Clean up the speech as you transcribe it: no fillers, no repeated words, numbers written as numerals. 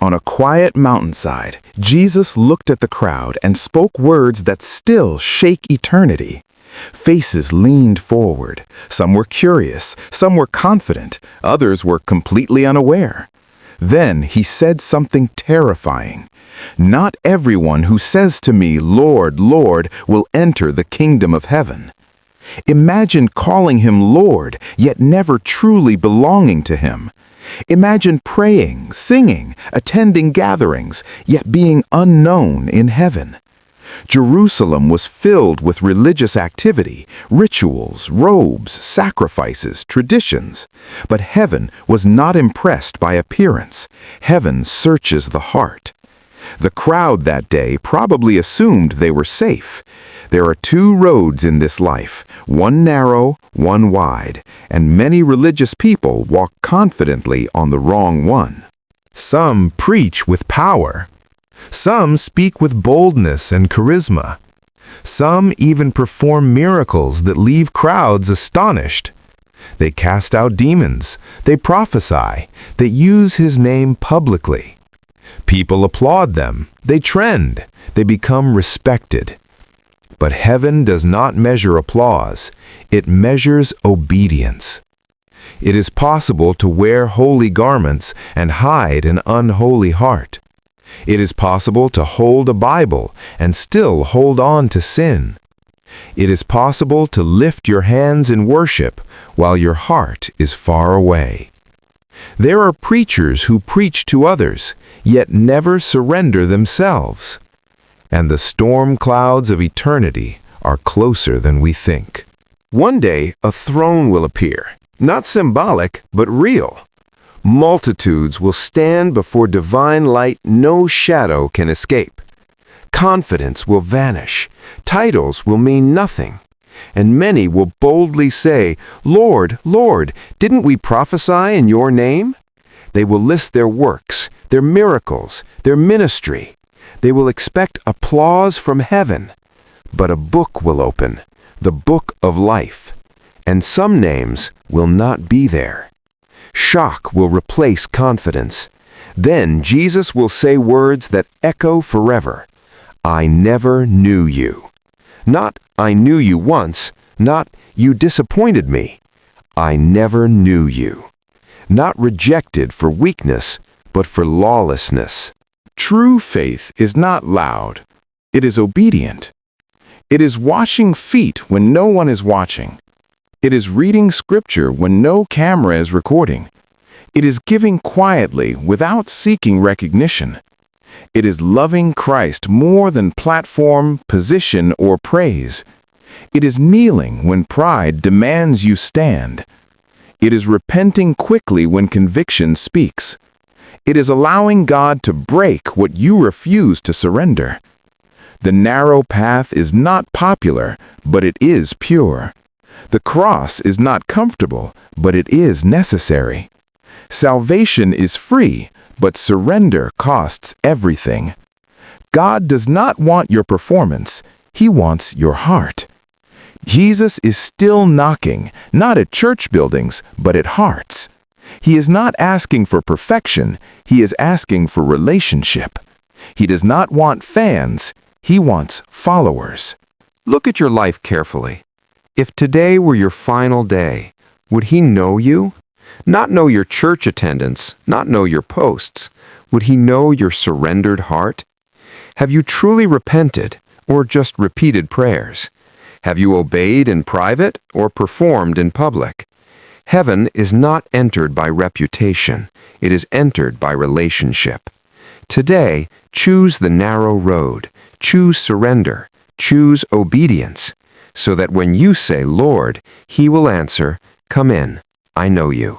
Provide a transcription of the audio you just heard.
On a quiet mountainside, Jesus looked at the crowd and spoke words that still shake eternity. Faces leaned forward. Some were curious, some were confident, others were completely unaware. Then he said something terrifying. "Not everyone who says to me, 'Lord, Lord,' will enter the kingdom of heaven." Imagine calling him Lord, yet never truly belonging to him. Imagine praying, singing, attending gatherings, yet being unknown in heaven. Jerusalem was filled with religious activity, rituals, robes, sacrifices, traditions. But heaven was not impressed by appearance. Heaven searches the heart. The crowd that day probably assumed they were safe. There are two roads in this life, one narrow, one wide, and many religious people walk confidently on the wrong one. Some preach with power. Some speak with boldness and charisma. Some even perform miracles that leave crowds astonished. They cast out demons. They prophesy. They use his name publicly. People applaud them. They trend. They become respected. But heaven does not measure applause. It measures obedience. It is possible to wear holy garments and hide an unholy heart. It is possible to hold a Bible and still hold on to sin. It is possible to lift your hands in worship while your heart is far away. There are preachers who preach to others, yet never surrender themselves. And the storm clouds of eternity are closer than we think. One day, a throne will appear, not symbolic, but real. Multitudes will stand before divine light no shadow can escape. Confidence will vanish, titles will mean nothing, and many will boldly say, "Lord, Lord, didn't we prophesy in your name?" They will list their works, their miracles, their ministry. They will expect applause from heaven. But a book will open, the book of life, and some names will not be there. Shock will replace confidence. Then Jesus will say words that echo forever. "I never knew you." Not, "I knew you once," not, "You disappointed me." "I never knew you." Not rejected for weakness, but for lawlessness. True faith is not loud. It is obedient. It is washing feet when no one is watching. It is reading scripture when no camera is recording. It is giving quietly without seeking recognition. It is loving Christ more than platform, position, or praise. It is kneeling when pride demands you stand. It is repenting quickly when conviction speaks. It is allowing God to break what you refuse to surrender. The narrow path is not popular, but it is pure. The cross is not comfortable, but it is necessary. Salvation is free, but surrender costs everything. God does not want your performance. He wants your heart. Jesus is still knocking, not at church buildings, but at hearts. He is not asking for perfection. He is asking for relationship. He does not want fans. He wants followers. Look at your life carefully. If today were your final day, would he know you? Not know your church attendance, not know your posts. Would he know your surrendered heart? Have you truly repented, or just repeated prayers? Have you obeyed in private, or performed in public? Heaven is not entered by reputation. It is entered by relationship. Today, choose the narrow road. Choose surrender. Choose obedience. So that when you say, "Lord," he will answer, "Come in, I know you."